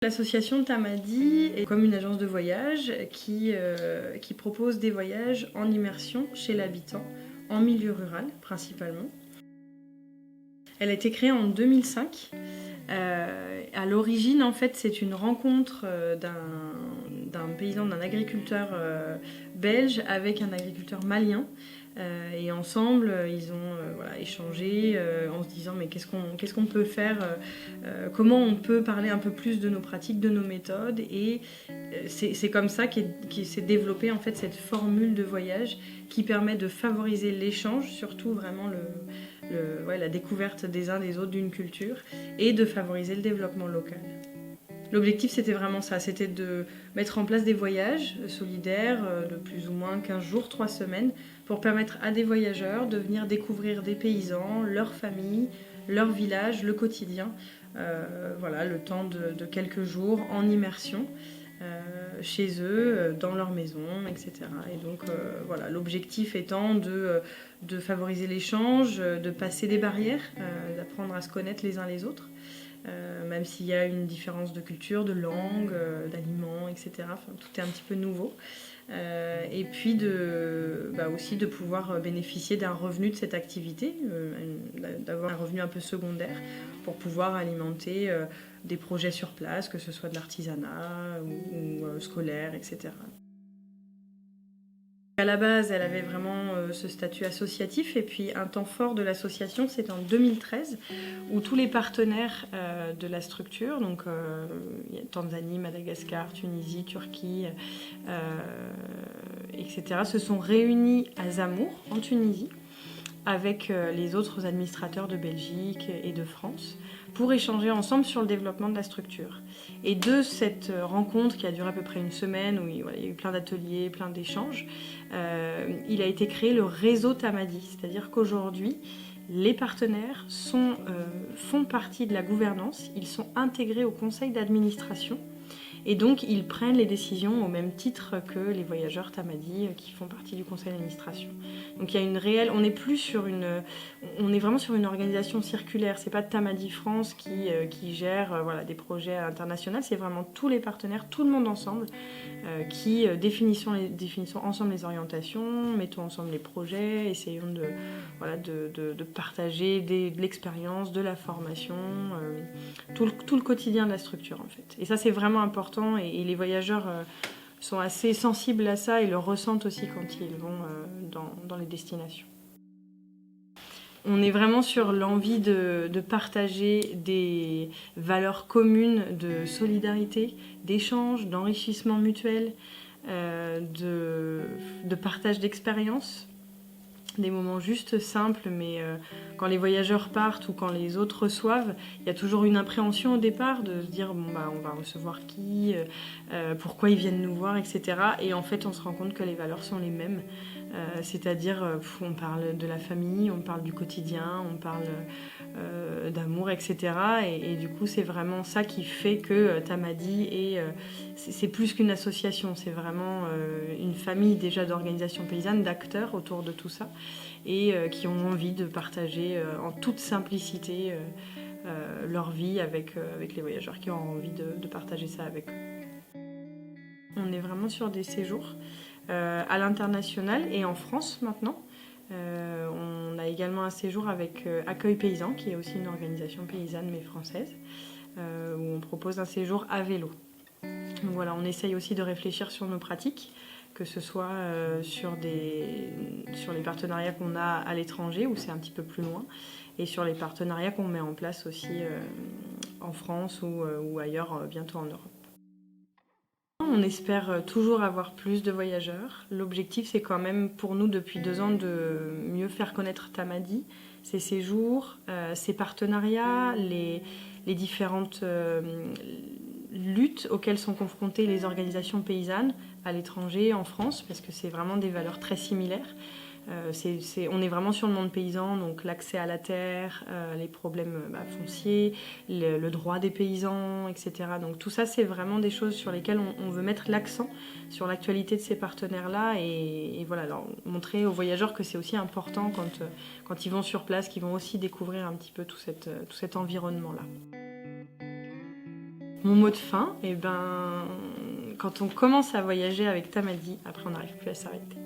L'association Tamadi est comme une agence de voyage qui propose des voyages en immersion chez l'habitant, en milieu rural principalement. Elle a été créée en 2005. À l'origine, en fait, c'est une rencontre d'un paysan, d'un agriculteur belge avec un agriculteur malien. Et ensemble, ils ont échangé en se disant mais qu'est-ce qu'on peut faire, comment on peut parler un peu plus de nos pratiques, de nos méthodes. Et c'est comme ça qu'est s'est développée en fait cette formule de voyage qui permet de favoriser l'échange, surtout vraiment la découverte des uns des autres d'une culture, et de favoriser le développement local. L'objectif, c'était vraiment ça, c'était de mettre en place des voyages solidaires de plus ou moins 15 jours, 3 semaines, pour permettre à des voyageurs de venir découvrir des paysans, leurs familles, leur village, le quotidien, le temps de quelques jours en immersion. Chez eux, dans leur maison, etc. Et donc l'objectif étant de favoriser l'échange, de passer des barrières, d'apprendre à se connaître les uns les autres, même s'il y a une différence de culture, de langue, d'aliments, etc. Enfin, tout est un petit peu nouveau. Et puis aussi de pouvoir bénéficier d'un revenu de cette activité, d'avoir un revenu un peu secondaire pour pouvoir alimenter des projets sur place, que ce soit de l'artisanat ou scolaire, etc. À la base, elle avait vraiment ce statut associatif, et puis un temps fort de l'association, c'est en 2013, où tous les partenaires de la structure, donc Tanzanie, Madagascar, Tunisie, Turquie, etc., se sont réunis à Zamour, en Tunisie, avec les autres administrateurs de Belgique et de France, pour échanger ensemble sur le développement de la structure. Et de cette rencontre qui a duré à peu près une semaine, où il y a eu plein d'ateliers, plein d'échanges, il a été créé le réseau Tamadi. C'est-à-dire qu'aujourd'hui, les partenaires font partie de la gouvernance, ils sont intégrés au conseil d'administration, et donc ils prennent les décisions au même titre que les voyageurs Tamadi qui font partie du conseil d'administration. Donc il y a une réelle, on est vraiment sur une organisation circulaire. C'est pas Tamadi France qui gère des projets internationaux. C'est vraiment tous les partenaires, tout le monde ensemble qui définissons ensemble les orientations, mettons ensemble les projets, essayons de partager de l'expérience, de la formation, tout le quotidien de la structure en fait. Et ça c'est vraiment important, et les voyageurs sont assez sensibles à ça et le ressentent aussi quand ils vont dans les destinations. On est vraiment sur l'envie de partager des valeurs communes de solidarité, d'échange, d'enrichissement mutuel, de partage d'expériences. Des moments juste simples, mais quand les voyageurs partent ou quand les autres reçoivent, il y a toujours une appréhension au départ de se dire on va recevoir qui, pourquoi ils viennent nous voir, etc. Et en fait, on se rend compte que les valeurs sont les mêmes. C'est-à-dire, on parle de la famille, on parle du quotidien, on parle d'amour, etc. Et du coup, c'est vraiment ça qui fait que Tamadi c'est plus qu'une association, c'est vraiment une famille déjà d'organisations paysannes, d'acteurs autour de tout ça, et qui ont envie de partager en toute simplicité leur vie avec les voyageurs qui ont envie de partager ça avec eux. On est vraiment sur des séjours à l'international et en France maintenant. On a également un séjour avec Accueil Paysan, qui est aussi une organisation paysanne mais française, où on propose un séjour à vélo. Donc voilà, on essaye aussi de réfléchir sur nos pratiques, que ce soit sur les partenariats qu'on a à l'étranger, où c'est un petit peu plus loin, et sur les partenariats qu'on met en place aussi en France ou ailleurs, bientôt en Europe. On espère toujours avoir plus de voyageurs. L'objectif, c'est quand même pour nous depuis 2 ans de mieux faire connaître Tamadi, ses séjours, ses partenariats, les différentes luttes auxquelles sont confrontées les organisations paysannes à l'étranger, en France, parce que c'est vraiment des valeurs très similaires. On est vraiment sur le monde paysan, donc l'accès à la terre, les problèmes fonciers, le droit des paysans, etc. Donc tout ça, c'est vraiment des choses sur lesquelles on veut mettre l'accent sur l'actualité de ces partenaires-là, et voilà, alors, montrer aux voyageurs que c'est aussi important quand ils vont sur place, qu'ils vont aussi découvrir un petit peu tout cet environnement-là. Mon mot de fin, et quand on commence à voyager avec Tamadi, après on n'arrive plus à s'arrêter.